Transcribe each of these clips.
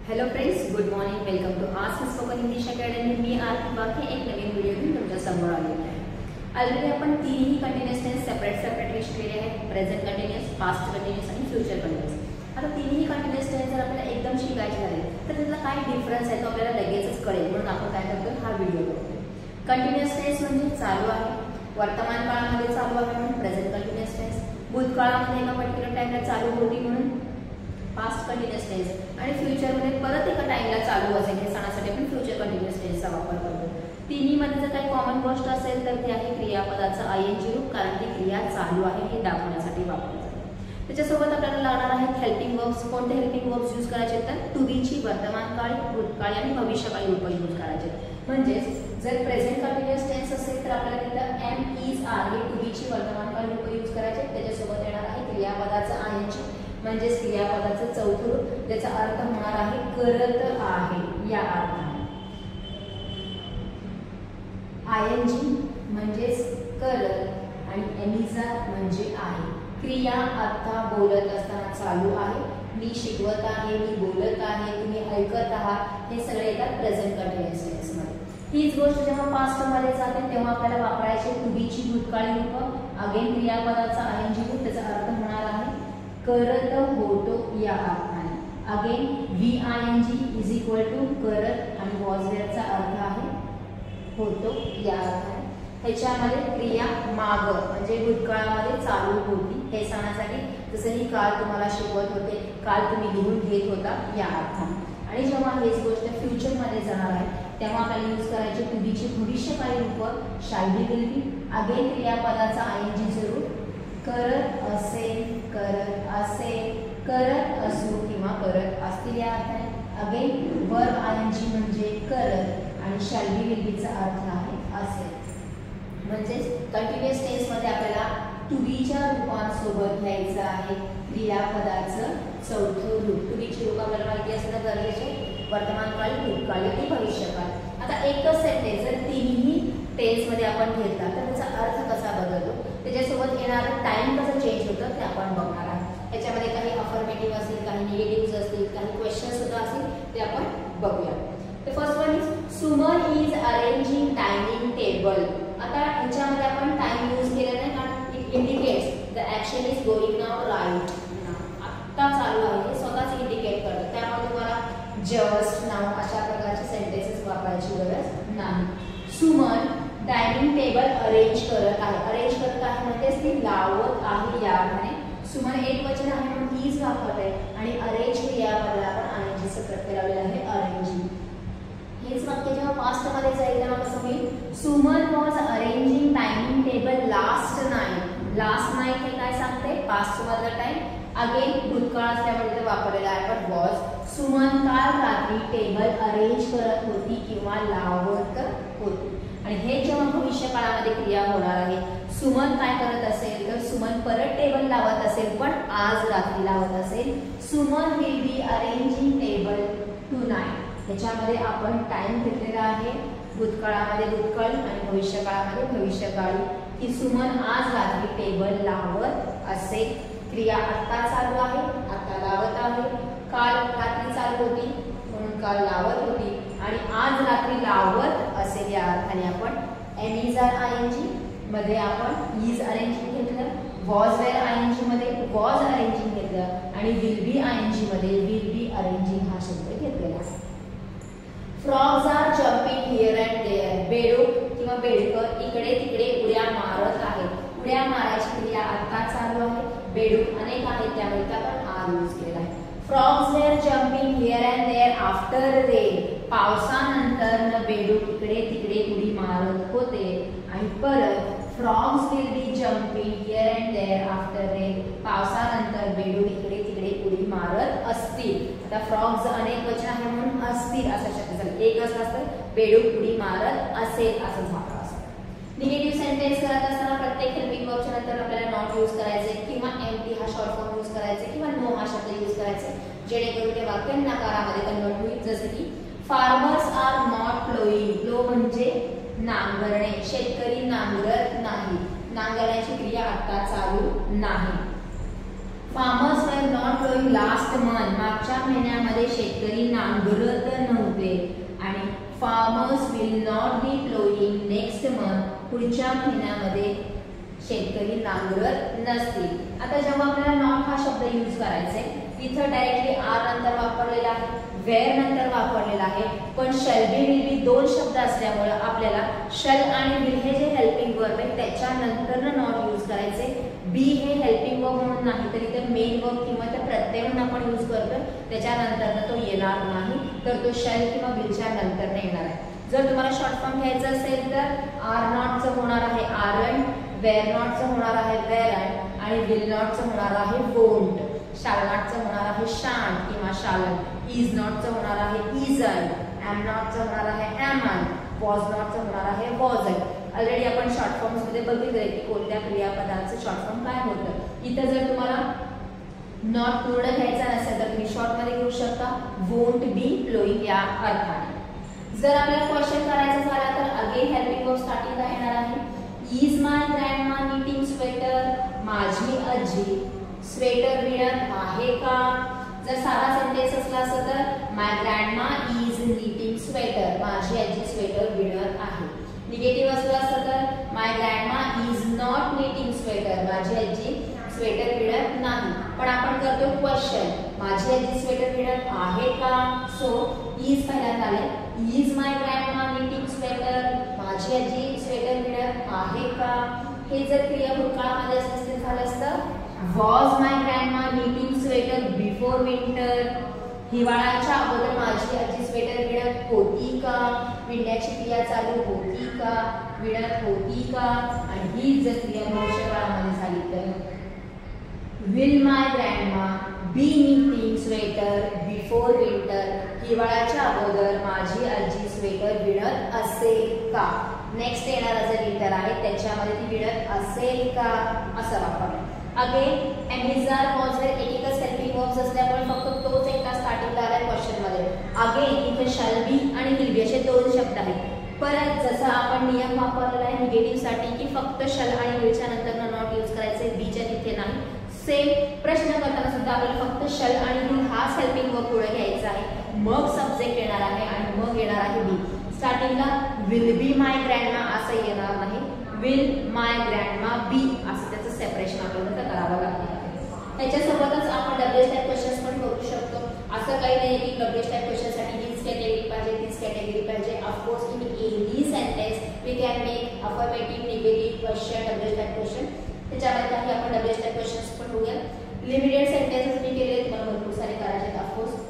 Hello friends, good morning. Welcome to ask spoken English academy. मी आरती बाके एक नवीन video घेऊन तुमच्या समोर आलेले आहे. ऑलरेडी आपण तीनही कंटिन्युअस टेन्स सेपरेटली शिकलेले आहेत. प्रेझेंट कंटिन्युअस, पास्ट कंटिन्युअस आणि फ्युचर कंटिन्युअस. आता तीनही कंटिन्युअस टेन्स जर आपल्याला एकदम शिकायचे झाले तर त्यातला काय डिफरन्स आहे तो आपल्याला लगेचच कळेल, म्हणून आपण काय करतो, हा व्हिडिओ करतो. कंटिन्युअस टेन्स म्हणजे चालू आहे, वर्तमान काळामध्ये चालू आहे म्हणून प्रेझेंट कंटिन्युअस टेन्स. भूतकाळामध्ये एका पर्टिक्युलर टाइमला चालू होती म्हणून पास्ट कंटिन्युअस टेन्स. आणि फ्युचरमध्ये परत एका टाइमला चालू असेल हे सांगण्यासाठी आपण फ्युचर कंटिन्युअस टेन्सचा वापर करतो. तिन्हीमध्ये जर काही कॉमन गोष्ट असेल तर ती आहे क्रियापदाचं आयएनजी रूप, कारण ती क्रिया चालू आहे हे दाखवण्यासाठी वापरली जाते. त्याच्यासोबत आपल्याला लागणार आहेत हेल्पिंग वर्ब्स. कोणते हेल्पिंग वर्ब्स यूज करायचे तर टू बीची वर्तमानकाळी, भूतकाळी आणि भविष्यकाळी रूप यूज करायचे. म्हणजेच जर प्रेझेंट कंटिन्युअस टेन्स असेल तर आपल्याला तिथं एम, इज, आर हे टू बीची वर्तमानकाळी रूप यूज करायचे. त्याच्यासोबत येणार आहे क्रियापदाचं आयएनजी म्हणजेच क्रियापदाचं चौथं रूप, ज्याचा अर्थ होणार आहे करत आहे या अर्थाने. आयएनजी म्हणजेच करत आणि एमिझार म्हणजे आहे. क्रिया आता बोलत असताना चालू आहे, मी शिकवत आहे, मी बोलत आहे, तुम्ही ऐकत आहात, हे सगळे येतात प्रेझेंट कंटिन्युअस टेन्स मध्ये. हीच गोष्ट जेव्हा पास्ट मध्ये जाते तेव्हा आपल्याला वापरायचे टू बीची भूतकाळी रूप. अगेन क्रियापदाचा आयएनजी रूप, त्याचा अर्थ होणार आहे करत होतो या अर्थाने. Again VING is equal to करत आणि वॉज वेअरचा अर्थ आहे होतो या अर्थाने. ह्याच्यामध्ये क्रिया माग म्हणजे भूतकाळामध्ये चालू होती हे सांगण्यासाठी, जसं ही काल तुम्हाला शिकवत होते, काल तुम्ही लिहून घेत होता या अर्थाने. आणि जेव्हा हेच गोष्ट फ्युचरमध्ये जाणार आहे तेव्हा आपल्याला यूज करायचे टू बीची भविष्यकाळी रूप shall be, will be. Again क्रियापदाचा आयएनजी रूप करत असेल, करत असेल, करत असू किंवा करत असतील या अर्थाने. अगेन वर्ब आयएनजी म्हणजे करत आणि शॅल बी, विल बीचा अर्थ आहे असेल. म्हणजेच कंटिन्युअस टेन्स मध्ये आपल्याला टू बीच्या रूपांसोबत घ्यायचं आहे क्रियापदाचं चौथं रूप. टू बीची रूप आपल्याला माहिती असणं गरजेचे, वर्तमानकाळी, भूतकाळी आणि भविष्यकाळ. आता एकच सेंटेन्स जर तिन्ही टेन्स मध्ये आपण घेतला तर त्याचा अर्थ कसा बदलतो, त्याच्यासोबत येणारं टाइम कसं चेंज होतं ते आपण बघणार आहोत. याच्यामध्ये काही अफर्मेटिव्ह असतील, काही निगेटिव्ह असतील, काही क्वेश्चन सुद्धा असतील, ते आपण बघूया. तर first one is Suman is arranging dining table. आता ह्याच्यामध्ये आपण टाइम यूज केला नाही कारण it indicates the action is going now right. आता चालू आहे हे स्वतःच इंडिकेट करतं, त्यामुळे तुम्हाला जस्ट नाउ अशा प्रकारचे सेंटेन्सेस वापरायची गरज नाही. सुमन डायनिंग टेबल अरेंज करत आहे. अरेंज करत आहे म्हणजेच ती लावत आहे या अर्थाने. सुमन एक वचन आहे म्हणून इज वापरत आहे आणि अरेंज क्रियापदाला आपण आयएनजी चा प्रत्यय लावलेला आहे अरेंजिंग. हेच वाक्य जेव्हा पास्ट मध्ये जाईल तेव्हा कसं होईल, Suman was arranging dining table last night. Last night हे काय सांगते, पास्ट मधला टाइम. अगेन भूतकाळ असल्यामुळे वापरलेला आहे पण वॉज. सुमन काल रात्री टेबल अरेंज करत होती किंवा लावत होती. आणि हे जेव्हा भविष्य काळामध्ये क्रिया होणार आहे, सुमन काय करत असेल तर सुमन परत टेबल लावत असेल पण आज रात्री लावत असेल. Suman will be arranging table tonight. ह्याच्यामध्ये आपण टाइम घेतलेला आहे भूतकाळामध्ये भूतकाळी आणि भविष्य काळामध्ये भविष्यकाळी, की सुमन आज रात्री टेबल लावत असेल. क्रिया आता चालू आहे, आता लावत आहे. काल रात्री चालू होती म्हणून काल लावत होती आणि आज रात्री लावत असेल या अर्थाने आपण एमिझार आयएनजी मध्ये आपण इज अरेंजिंग घेतलं, वॉज वेअर आयएनजी मध्ये वॉज अरेंजिंग घेतलं आणि विल बी आयएनजी मध्ये विल बी अरेंजिंग हा शब्द घेतलेला आहे. Frogs are jumping here and there. बेडूक किंवा बेडकर इकडे तिकडे उड्या मारत आहेत. उड्या मारायची क्रिया आता चालू आहे. बेडूक अनेक आहेत त्यामुळे आपण आर यूज केला आहे. Frogs were jumping here and there after rain. पावसानंतर बेडूक इकडे तिकडे उडी मारत होते. आणि परत frogs will be jumping here and there after rain. पावसानंतर बेडूक इकडे तिकडे उडी मारत असतील. आता फ्रॉग्स अनेक वचन आहे म्हणून असतील असा शब्द झाला. एक असं असतं बेडूक उडी मारत असेल असं झालं असतं. निगेटिव्ह सेंटेन्स करत असताना प्रत्येक हेल्पिंग वर्बच्या नंतर आपल्याला नॉट यूज करायचे किंवा एम्प्टी हा शॉर्ट फॉर्म यूज करायचे किंवा नो हा शब्द यूज करायचे, जेणेकरून ते वाक्य नकारामध्ये कन्वर्ट होईल. जसं की फार्मर्स आर नॉट प्लोईंग. प्लो म्हणजे नांगरणे, शेतकरी नांगरत नाही. नांगरण्याची क्रिया आता चालू नाही. Farmers were not प्लोईंग last month, मागच्या महिन्यामध्ये शेतकरी नांगरत नव्हते. आणि farmers will not be ploughing next month, पुढच्या महिन्यामध्ये शेतकरी नांगरत नसतील. आता जेव्हा आपल्याला नॉट हा शब्द यूज करायचा आहे, इथं डायरेक्टली आर नंतर वापरलेला आहे, वेअर नंतर वापरलेला आहे, पण शॅल बी विल बी दोन शब्द असल्यामुळे आपल्याला शॅल आणि विल हे जे हेल्पिंग वर्ब आहे त्याच्यानंतर नॉट यूज करायचे. बी हे हेल्पिंग वर्ब म्हणून नाही तर इथे मेन वर्ब किंवा त्या प्रत्यय म्हणून आपण यूज करतो, त्याच्यानंतर तो येणार नाही, तर तो शॅल किंवा विलच्या नंतर येणार आहे. जर तुम्हाला शॉर्ट फॉर्म घ्यायचा असेल तर आर नॉटचं होणार आहे आरंट, वेअर नॉटचं होणार आहे वेअरंट आणि विल नॉटचं होणार आहे वोंट, शाल नॉटचं होणार आहे शांट किंवा शालन, इज नॉटचं होणार आहे इजंट, एम नॉटचं होणार आहे एमंट, वॉज नॉटचं होणार आहे वॉजंट. ऑलरेडी आपण शॉर्ट फॉर्म्स मध्ये बघितले की कोणत्या क्रियापदांचं शॉर्ट फॉर्म काय होतं. इथं जर तुम्हाला नॉट पूर्ण घ्यायचा नसेल तर तुम्ही शॉर्ट मध्ये घेऊ शकता वोंट बी प्लोईंग या अर्थाने. जर आपल्याला क्वेश्चन करायचा झाला तर अगेन हेल्पिंग वर्ब स्टार्टिंगला येणार आहे. Is my grandma knitting sweater, माझी आजी स्वेटर विणत आहे का. जर साधा सेंटेन्स असला असता तर my grandma is knitting sweater, माझी आजी स्वेटर विणत आहे. निगेटिव्ह असला असता तर my grandma is not knitting sweater, माझी आजी स्वेटर विणत नाही. पण आपण करतो क्वेश्चन, माझी आजी स्वेटर विणत आहे का, सो इज पहिल्यांदा आले. Is my grandma knitting sweater, माझी आजी स्वेटर विणत आहे का. हे जर क्रियापद काळामध्ये असते झालं असतं was my grandma knitting sweater before winter, हिवाळ्याच्या अगोदर माझी आजी स्वेटर विणत होती का, विणण्याची क्रिया चालू होती का, विणत होती का. आणि ही जर क्रिया भविष्य काळामध्ये झाली तर will my grandma be knitting sweater before winter, हिवाळ्याच्या अगोदर माझी आजी स्वेटर विणत असेल का. नेक्स्ट येणारा जर विंटर आहे त्याच्यामध्ये ती विणत असेल का असं वापरलं. अगेन एमिझार वॉज वेर एकच हेल्पिंग वर्ब्स असल्यामुळे फक्त तोच एकटा स्टार्टिंगला आलाय क्वेश्चन मध्ये. अगेन इथे शॅल बी आणि विल बी असे दोन शब्द आहेत. परत जसा आपण नियम वापरलेला आहे निगेटिव्ह साठी की फक्त शॅल आणि विलच्या नंतर नॉट यूज करायचे, बीच्या तिथे नाही. सेम प्रश्न करताना सुद्धा आपल्याला फक्त शॅल आणि विल हाच हेल्पिंग वर्ब पुढे घ्यायचा आहे, मग सब्जेक्ट येणार आहे आणि मग येणार आहे बी. स्टार्टिंगला विल बी माय ग्रँडमा असं येणार नाही, विल माय ग्रँडमा बी असं त्याचं सेपरेशन आपल्याला करावं लागतं. त्याच्यासोबतच आपण डब्ल्यूएच टाइप क्वेश्चन्स पण करू शकतो. असं काही नाही की डब्ल्यूएच टाइप क्वेश्चनसाठी हीच कॅटेगरी पाहिजे तीच कॅटेगरी पाहिजे. Of course in any sentence we can make affirmative negative question WH type question. त्याच्यामध्ये काही आपण डब्ल्यूएच टाइप क्वेश्चन्स पण बघूया. लिमिटेड सेंटेन्सेस मी केले, तुम्हाला भरपूर सारे करायचे आहेत. Of course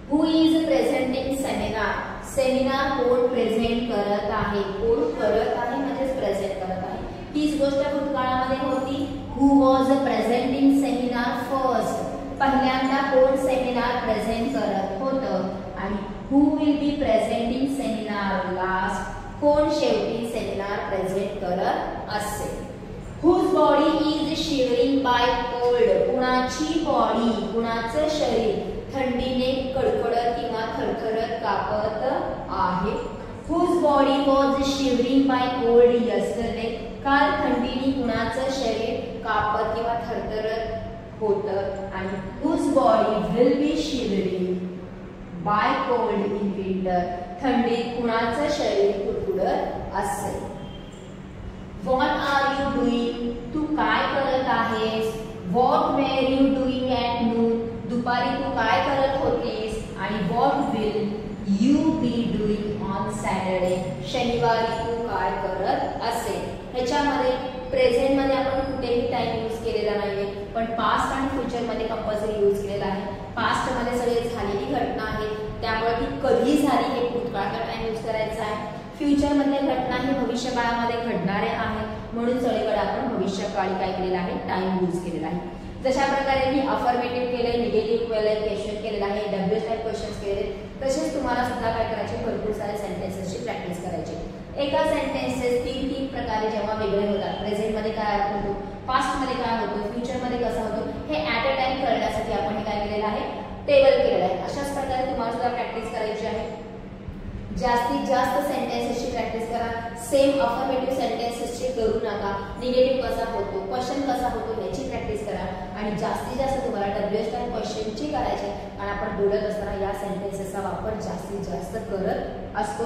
who is presenting seminar, seminar कोण प्रेझेंट करत आहे, कोण करत आहे म्हणजेच प्रेझेंट करत आहे. हीच गोष्ट भूतकाळामध्ये होती. Who was presenting seminar first, पहिल्यांदा कोण सेमिनार प्रेझेंट करत होतं. आणि who will be presenting seminar last, कोण शेवटी सेमिनार प्रेझेंट करत असेल. Whose body is shivering by cold, कुणाची बॉडी कुणाचं शरीर थंडीने कडकडत किंवा थरथरत कापत आहे. Whose body was shivering by cold yesterday, काल थंडीने कुणाचं शरीर कापत किंवा थरथरत होतं. आणि whose body will be shivering by cold in winter, थंडीत कुणाचं शरीर कुडकुडत असेल. What are you doing? तू काय करत आहेस? What were you doing at noon? दुपारी तू काय करत होतीस? आणि what will you be doing on Saturday? शनिवारी तू काय करत असेल? ह्याच्यामध्ये प्रेझेंट मध्ये आपण कुठेही टाइम यूज केलेला नाहीये, पण पास्ट आणि फ्युचर मध्ये कंपल्सरी यूज केलेला आहे. पास्ट मध्ये सगळे झालेली घटना आहे त्यामुळे ती कधी झाली हे भूतकाळाचा टाइम यूज करायचा आहे. फ्युचर मधल्या घटना ही भविष्य काळामध्ये घडणारे आहेत म्हणून सगळीकडे आपण भविष्यकाळी काय केलेला आहे टाइम यूज केलेला आहे. जशा प्रकारे मी अफर्मेटिव्ह केले, निगेटिव्ह केले, क्वेश्चन केलेला आहे, डब्ल्यूएच टाइप क्वेश्चन्स केले, तसेच तुम्हाला सुद्धा काय करायचे भरपूर सारे सेंटेन्सेसची प्रॅक्टिस करायची. एका सेंटेन्सेस तीन प्रकारे जेव्हा वेगळे होतात, प्रेझेंट मध्ये काय अर्थ होतो, पास्ट मध्ये काय होतो, फ्युचर मध्ये कसं होतो, हे ऍट अ टाइम करण्यासाठी आपण हे काय केलेलं आहे टेबल केलेलं आहे. अशाच प्रकारे तुम्हाला सुद्धा प्रॅक्टिस करायची आहे. जास्तीत जास्त सेंटेन्सेसची प्रॅक्टिस करा. सेम अफर्मेटिव्ह सेंटेन्सेसची करू नका. निगेटिव्ह कसा होतो, क्वेश्चन कसा होतो याची प्रॅक्टिस करा. आणि जास्तीत जास्त तुम्हाला WH टाईप क्वेश्चनची करायचे आणि आपण बोलत असताना या सेंटेन्सेसचा वापर जास्तीत जास्त करत असतो.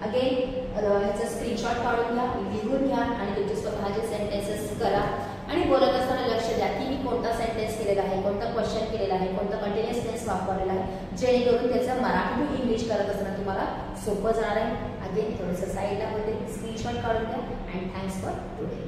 अगेन ह्याचा स्क्रीनशॉट काढून घ्या, लिहून घ्या आणि तुमचे स्वतःचे सेंटेन्सेस करा आणि बोलत असताना लक्ष द्या की मी कोणता सेंटेन्स केलेला आहे, कोणता क्वेश्चन केलेला आहे, कोणता कंटिन्युअस टेन्स वापरलेला आहे, जेणेकरून त्याचं मराठी टू इंग्लिश करत असताना तुम्हाला सोपं जाणार आहे. अगेन थोडंसं साईडला होते, स्क्रीनशॉट काढून घ्या अँड थँक्स फॉर टुडे.